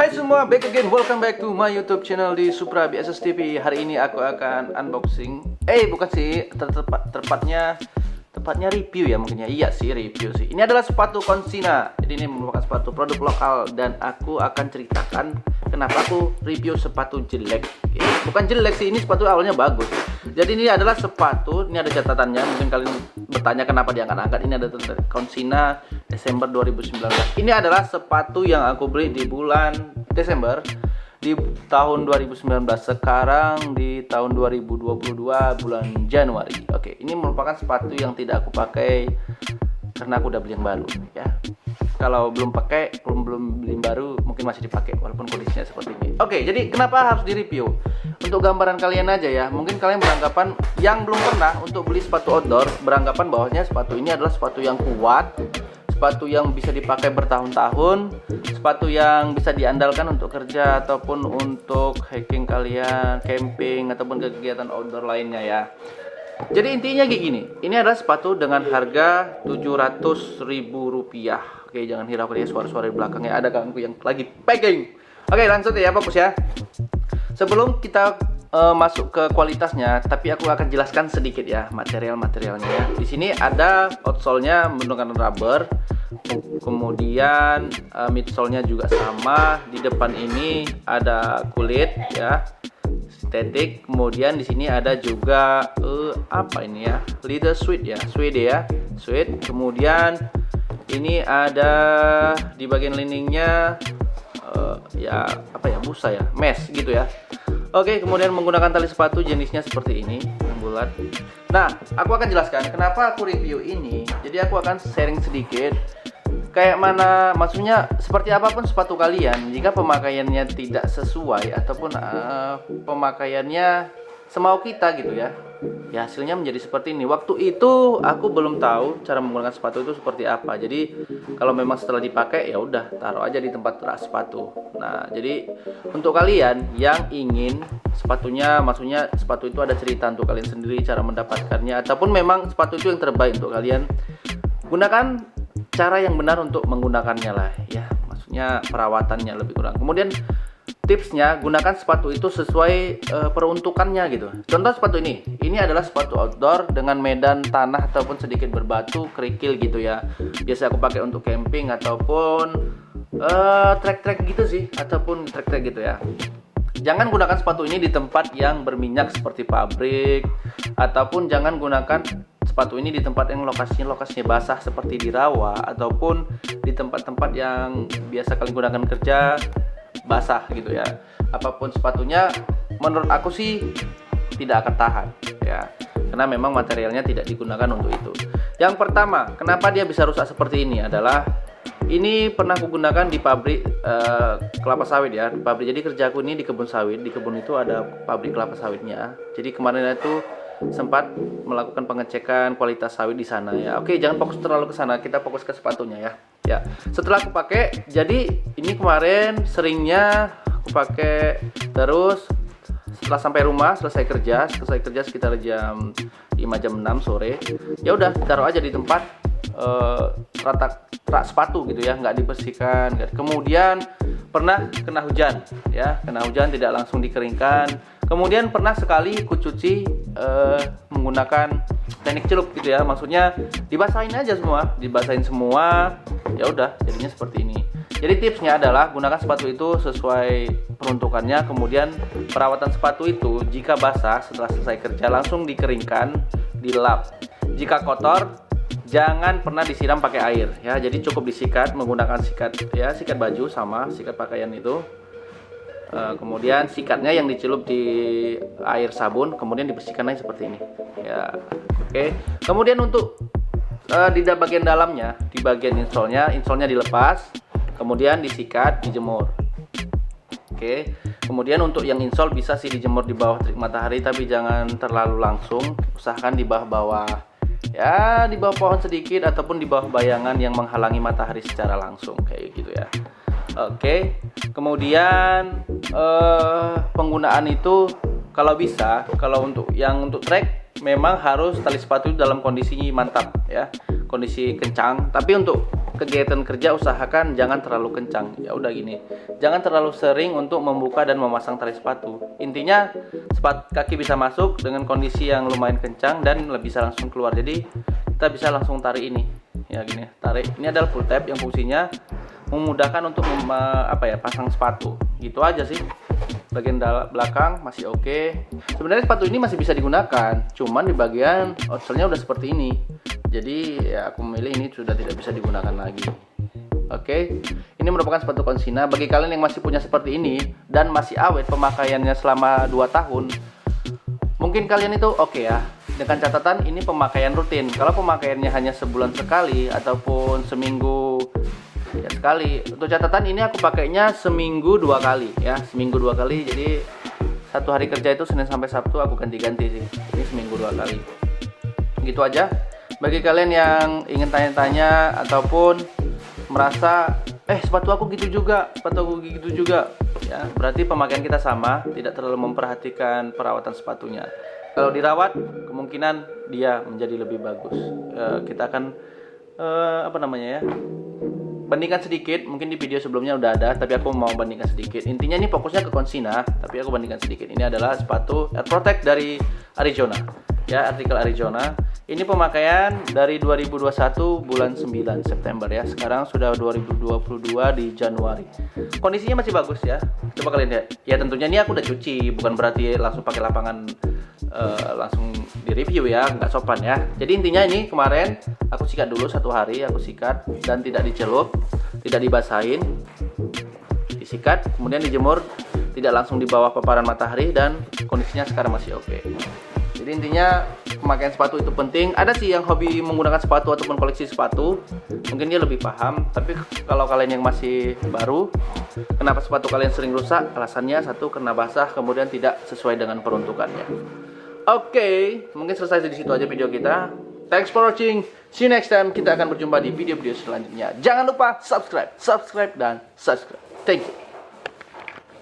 Hai semua, back again, welcome back to my YouTube channel di Supra BSS TV. Hari ini aku akan unboxing. Bukan sih, tepatnya review ya mungkin ya. Iya sih, review sih. Ini adalah sepatu Konsina. Jadi ini merupakan sepatu produk lokal dan aku akan ceritakan kenapa aku review sepatu jelek. Bukan jelek sih, ini sepatu awalnya bagus. Jadi ini adalah sepatu, ini ada catatannya. Mungkin kalian bertanya kenapa diangkat-angkat. Ini ada tulisan Konsina Desember 2019. Ini adalah sepatu yang aku beli di bulan Desember di tahun 2019. Sekarang di tahun 2022 bulan Januari. Oke, ini merupakan sepatu yang tidak aku pakai karena aku udah beli yang baru ya. Kalau belum pakai, belum beli yang baru, mungkin masih dipakai walaupun kondisinya seperti ini. Oke, jadi kenapa harus di-review? Untuk gambaran kalian aja ya. Mungkin kalian beranggapan yang belum pernah untuk beli sepatu outdoor, beranggapan bahwasanya sepatu ini adalah sepatu yang kuat, sepatu yang bisa dipakai bertahun-tahun, sepatu yang bisa diandalkan untuk kerja ataupun untuk hiking kalian, camping ataupun kegiatan outdoor lainnya ya. Jadi intinya kayak gini, ini adalah sepatu dengan harga Rp700.000. Oke, jangan hiraukan ya suara-suara di belakangnya, ada ganggu yang lagi packing. Oke, langsung ya, fokus ya. Sebelum kita masuk ke kualitasnya, tapi aku akan jelaskan sedikit ya material-materialnya ya. Di sini ada outsole-nya menggunakan rubber, kemudian midsole-nya juga sama. Di depan ini ada kulit ya, sintetik. Kemudian di sini ada juga apa ini ya, leather suede ya, suede. Kemudian ini ada di bagian liningnya ya apa ya, busa ya, mesh gitu ya. Oke, kemudian menggunakan tali sepatu jenisnya seperti ini, yang bulat. Nah, aku akan jelaskan kenapa aku review ini. Jadi aku akan sharing sedikit kayak mana, maksudnya seperti apapun sepatu kalian, jika pemakaiannya tidak sesuai ataupun pemakaiannya semau kita gitu ya, ya hasilnya menjadi seperti ini. Waktu itu aku belum tahu cara menggunakan sepatu itu seperti apa. Jadi kalau memang setelah dipakai ya udah taruh aja di tempat rak sepatu. Nah, jadi untuk kalian yang ingin sepatunya, maksudnya sepatu itu ada cerita untuk kalian sendiri cara mendapatkannya, ataupun memang sepatu itu yang terbaik untuk kalian, gunakan cara yang benar untuk menggunakannya lah ya. Maksudnya perawatannya lebih kurang. Kemudian tipsnya, gunakan sepatu itu sesuai peruntukannya gitu. Contoh sepatu ini adalah sepatu outdoor dengan medan tanah ataupun sedikit berbatu, kerikil gitu ya. Biasa aku pakai untuk camping ataupun trek-trek gitu sih, ataupun trek-trek gitu ya. Jangan gunakan sepatu ini di tempat yang berminyak seperti pabrik, ataupun jangan gunakan sepatu ini di tempat yang lokasinya basah seperti di rawa, ataupun di tempat-tempat yang biasa kalian gunakan kerja basah gitu ya. Apapun sepatunya, menurut aku sih tidak akan tahan ya, karena memang materialnya tidak digunakan untuk itu. Yang pertama, kenapa dia bisa rusak seperti ini adalah ini pernah aku gunakan di pabrik kelapa sawit ya, di pabrik. Jadi kerjaku ini di kebun sawit, di kebun itu ada pabrik kelapa sawitnya. Jadi kemarin itu sempat melakukan pengecekan kualitas sawit di sana ya. Oke, jangan fokus terlalu ke sana, kita fokus ke sepatunya ya. Ya, setelah aku pakai, jadi ini kemarin seringnya aku pakai terus. Setelah sampai rumah, selesai kerja sekitar jam 5 jam 6 sore. Ya udah, taruh aja di tempat rak sepatu gitu ya, nggak dibersihkan. Kemudian pernah kena hujan ya, tidak langsung dikeringkan. Kemudian pernah sekali ku cuci menggunakan teknik celup gitu ya, maksudnya dibasahin aja semua, ya udah jadinya seperti ini. Jadi tipsnya adalah gunakan sepatu itu sesuai peruntukannya. Kemudian perawatan sepatu itu jika basah setelah selesai kerja langsung dikeringkan, dilap. Jika kotor jangan pernah disiram pakai air ya, jadi cukup disikat menggunakan sikat ya, sikat baju sama sikat pakaian itu. Kemudian sikatnya yang dicelup di air sabun, kemudian dibersihkan lagi seperti ini ya. Oke. Kemudian untuk di bagian dalamnya, di bagian insole-nya dilepas, kemudian disikat, dijemur. Oke. Kemudian untuk yang insole bisa sih dijemur di bawah terik matahari, tapi jangan terlalu langsung, usahakan di bawah-bawah ya, di bawah pohon sedikit ataupun di bawah bayangan yang menghalangi matahari secara langsung kayak gitu ya. Oke. Kemudian penggunaan itu kalau bisa, kalau untuk trek memang harus tali sepatu dalam kondisi mantap ya, kondisi kencang. Tapi untuk kegiatan kerja usahakan jangan terlalu kencang. Ya udah gini, jangan terlalu sering untuk membuka dan memasang tali sepatu. Intinya kaki bisa masuk dengan kondisi yang lumayan kencang dan bisa langsung keluar. Jadi kita bisa langsung tarik ini. Ya gini, tarik. Ini adalah pull tab yang fungsinya memudahkan untuk pasang sepatu. Gitu aja sih. Bagian belakang masih oke. Sebenarnya sepatu ini masih bisa digunakan, cuman di bagian outsole-nya udah seperti ini. Jadi ya aku memilih ini sudah tidak bisa digunakan lagi. Oke, ini merupakan sepatu Konsina. Bagi kalian yang masih punya seperti ini dan masih awet pemakaiannya selama 2 tahun, mungkin kalian itu oke ya. Dengan catatan ini pemakaian rutin. Kalau pemakaiannya hanya sebulan sekali ataupun seminggu ya sekali. Untuk catatan ini aku pakainya seminggu 2 kali ya, seminggu 2 kali. Jadi satu hari kerja itu Senin sampai Sabtu aku ganti-ganti sih. Ini seminggu 2 kali. Gitu aja. Bagi kalian yang ingin tanya-tanya ataupun merasa sepatu aku gitu juga, ya berarti pemakaian kita sama, tidak terlalu memperhatikan perawatan sepatunya. Kalau dirawat, kemungkinan dia menjadi lebih bagus. Kita akan bandingkan sedikit. Mungkin di video sebelumnya udah ada, tapi aku mau bandingkan sedikit. Intinya ini fokusnya ke Konsina, tapi aku bandingkan sedikit. Ini adalah sepatu Air Protect dari Arizona, ya, artikel Arizona. Ini pemakaian dari 2021 bulan 9 September ya. Sekarang sudah 2022 di Januari. Kondisinya masih bagus ya. Coba kalian lihat. Ya tentunya ini aku udah cuci, bukan berarti langsung pakai lapangan langsung di review ya, nggak sopan ya. Jadi intinya ini kemarin aku sikat dulu 1 hari, aku sikat dan tidak dicelup, tidak dibasahin, disikat, kemudian dijemur, tidak langsung di bawah paparan matahari dan kondisinya sekarang masih oke. Jadi intinya pemakaian sepatu itu penting. Ada sih yang hobi menggunakan sepatu ataupun koleksi sepatu, mungkin dia lebih paham. Tapi kalau kalian yang masih baru, kenapa sepatu kalian sering rusak? Alasannya satu, karena basah, kemudian tidak sesuai dengan peruntukannya. Oke, mungkin selesai di situ aja video kita. Thanks for watching. See you next time. Kita akan berjumpa di video-video selanjutnya. Jangan lupa subscribe dan subscribe. Thank you.